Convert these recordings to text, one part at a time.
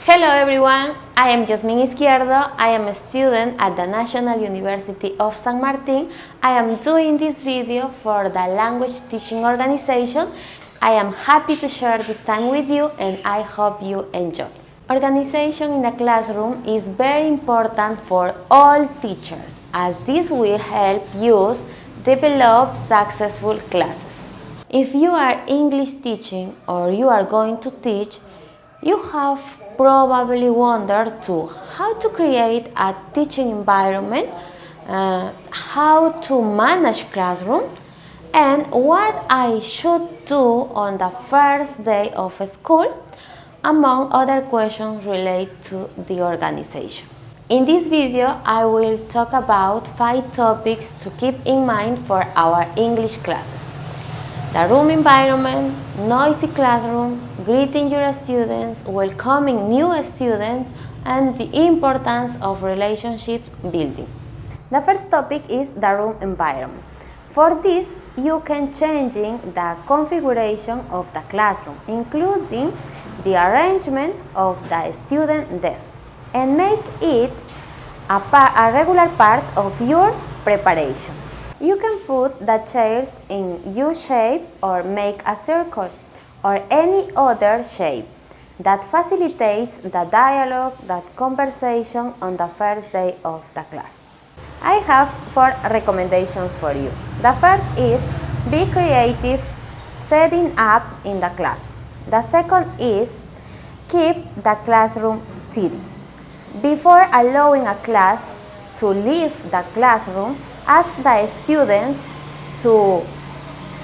Hello everyone, I am Yasmin Izquierdo. I am a student at the National University of San Martin. I am doing this video for the language teaching organization. I am happy to share this time with you and I hope you enjoy. Organization in the classroom is very important for all teachers as this will help you develop successful classes. If you are English teaching or you are going to teach, you have probably wondered too how to create a teaching environment, how to manage classroom, and what I should do on the first day of school, among other questions related to the organization. In this video, I will talk about 5 topics to keep in mind for our English classes. The room environment, noisy classroom, greeting your students, welcoming new students, and the importance of relationship building. The first topic is the room environment. For this, you can change the configuration of the classroom, including the arrangement of the student desk, and make it a regular part of your preparation. You can put the chairs in U-shape or make a circle or any other shape that facilitates the dialogue, that conversation on the first day of the class. I have 4 recommendations for you. The first is be creative setting up in the classroom. The second is keep the classroom tidy. Before allowing a class to leave the classroom, ask the students to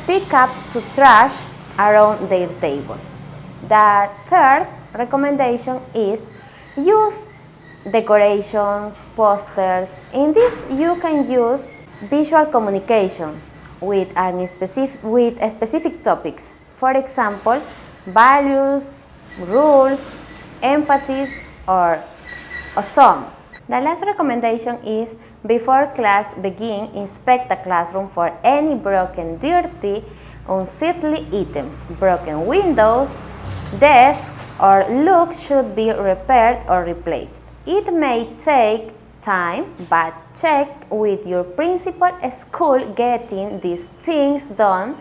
pick up the trash around their tables. The third recommendation is use decorations, posters. In this, you can use visual communication with specific topics. For example, values, rules, empathy, or a song. The last recommendation is, before class begins, inspect the classroom for any broken, dirty, unsightly items. Broken windows, desks, or looks should be repaired or replaced. It may take time, but check with your principal school getting these things done.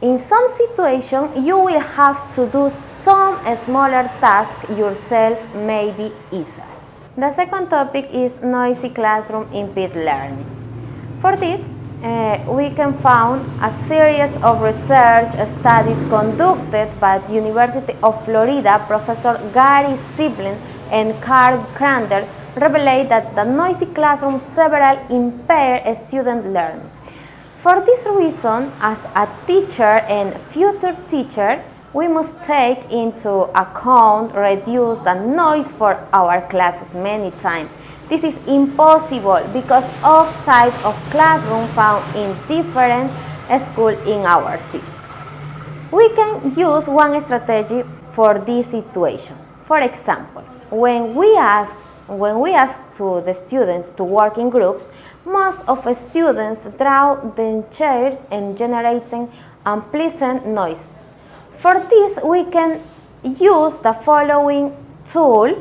In some situations, you will have to do some smaller tasks yourself, may be easier. The second topic is noisy classroom impede learning. For this, we can find a series of research studies conducted by the University of Florida. Professor Gary Siblin and Carl Krander revealed that the noisy classroom severely impair student learning. For this reason, as a teacher and future teacher, we must take into account reduce the noise for our classes many times. This is impossible because of type of classroom found in different schools in our city. We can use one strategy for this situation. For example, when we ask to the students to work in groups, most of the students draw the chairs and generating unpleasant noise. For this, we can use the following tool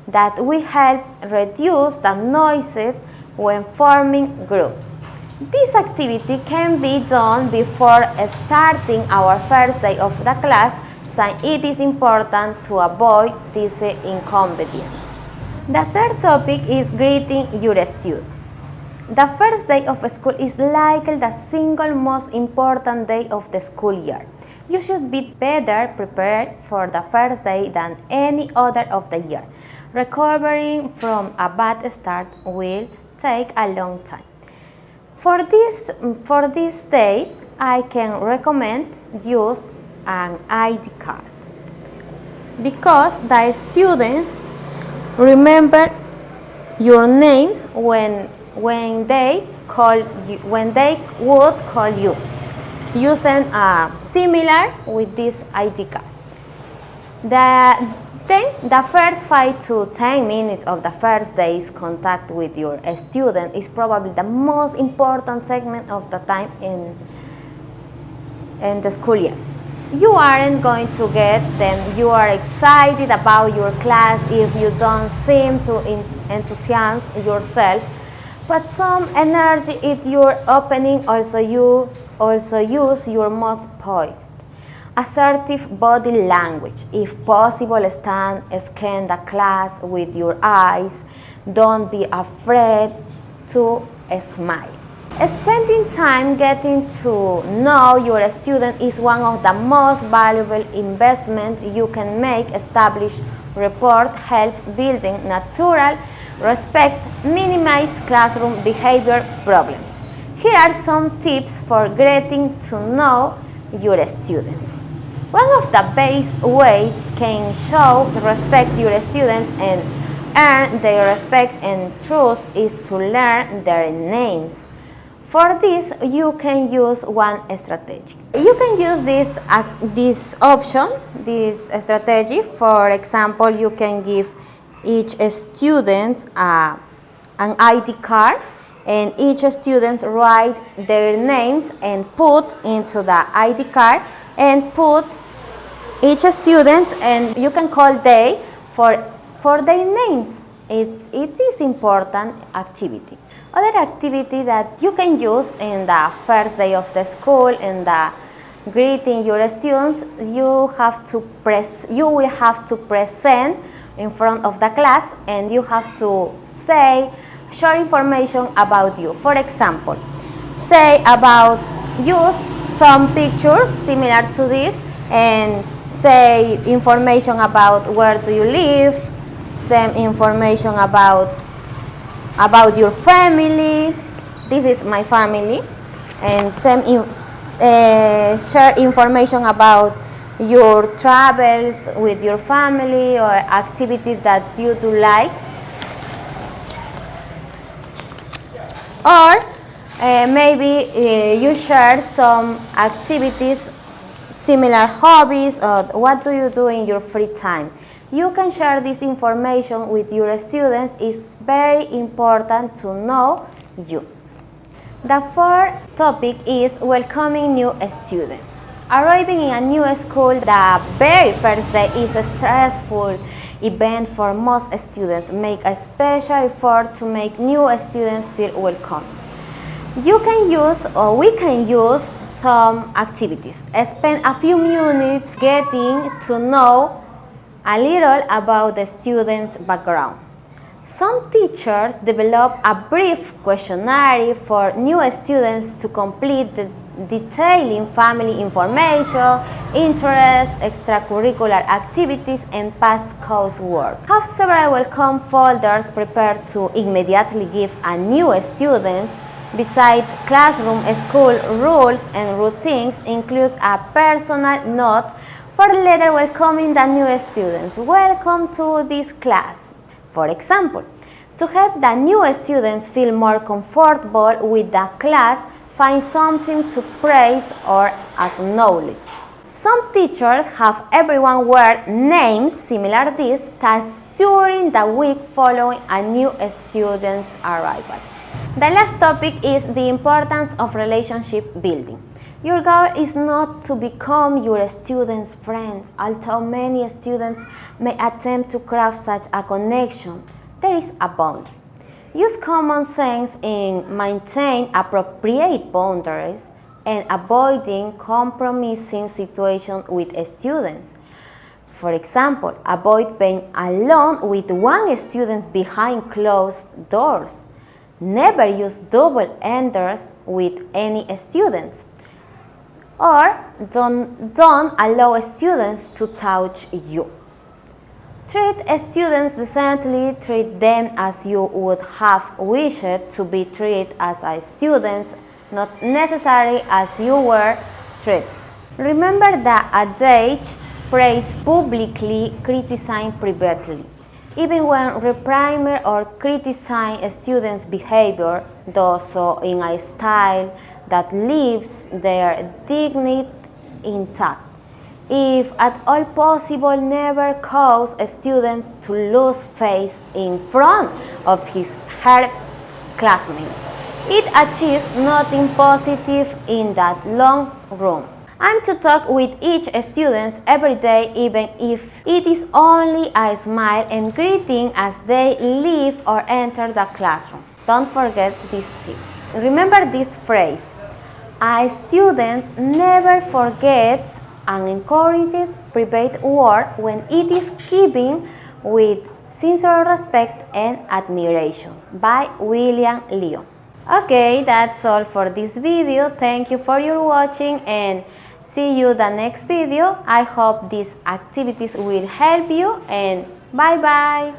that will help reduce the noises when forming groups. This activity can be done before starting our first day of the class, since it is important to avoid this inconvenience. The third topic is greeting your students. The first day of school is likely the single most important day of the school year. You should be better prepared for the first day than any other of the year. Recovering from a bad start will take a long time. For this day, I can recommend use an ID card because the students remember your names when they would call you, using similar with this ID card. Then the first 5 to 10 minutes of the first day's contact with your student is probably the most important segment of the time in the school year. You aren't going to get them. You are excited about your class if you don't seem to enthusiasm yourself. Put some energy in your opening. You also use your most poised, assertive body language. If possible, scan the class with your eyes. Don't be afraid to smile. Spending time getting to know your student is one of the most valuable investments you can make. Established rapport helps building natural respect, minimize classroom behavior problems. Here are some tips for getting to know your students. One of the best ways can show respect your students and earn their respect and trust is to learn their names. For this, you can use one strategy. You can use this option, this strategy. For example, you can give each student an ID card, and each student write their names and put into the ID card, and put each student, and you can call they for their names. It is important activity. Other activity that you can use in the first day of the school, in the greeting your students, you will have to present in front of the class, and you have to share information about you. For example, use some pictures similar to this, and say information about where do you live, some information about your family. This is my family, and share information about your travels with your family or activities that you do like. Or maybe you share some activities, similar hobbies, or what do you do in your free time. You can share this information with your students. It's very important to know you. The fourth topic is welcoming new students. Arriving in a new school the very first day is a stressful event for most students. Make a special effort to make new students feel welcome. You can use, or we can use, some activities. Spend a few minutes getting to know a little about the student's background. Some teachers develop a brief questionnaire for new students to complete, detailing family information, interests, extracurricular activities, and past coursework. Have several welcome folders prepared to immediately give a new student. Besides classroom, school rules and routines, include a personal note for later welcoming the new students. Welcome to this class. For example, to help the new students feel more comfortable with the class, find something to praise or acknowledge. Some teachers have everyone wear names similar to this task during the week following a new student's arrival. The last topic is the importance of relationship building. Your goal is not to become your students' friends, although many students may attempt to craft such a connection. There is a boundary. Use common sense in maintaining appropriate boundaries and avoiding compromising situations with students. For example, avoid being alone with one student behind closed doors. Never use double entendres with any students. Or don't allow students to touch you. Treat students decently. Treat them as you would have wished to be treated as a student, not necessarily as you were treated. Remember that adage, praise publicly, criticize privately. Even when repriming or criticizing a student's behavior, do so in a style that leaves their dignity intact. If at all possible, never cause students to lose face in front of her classmates. It achieves nothing positive in that long run. I'm to talk with each student every day, even if it is only a smile and greeting as they leave or enter the classroom. Don't forget this tip. Remember this phrase: a student never forgets an encouraged private word when it is given with sincere respect and admiration, by William Lyon. Okay, that's all for this video. Thank you for your watching and see you the next video. I hope these activities will help you and bye bye.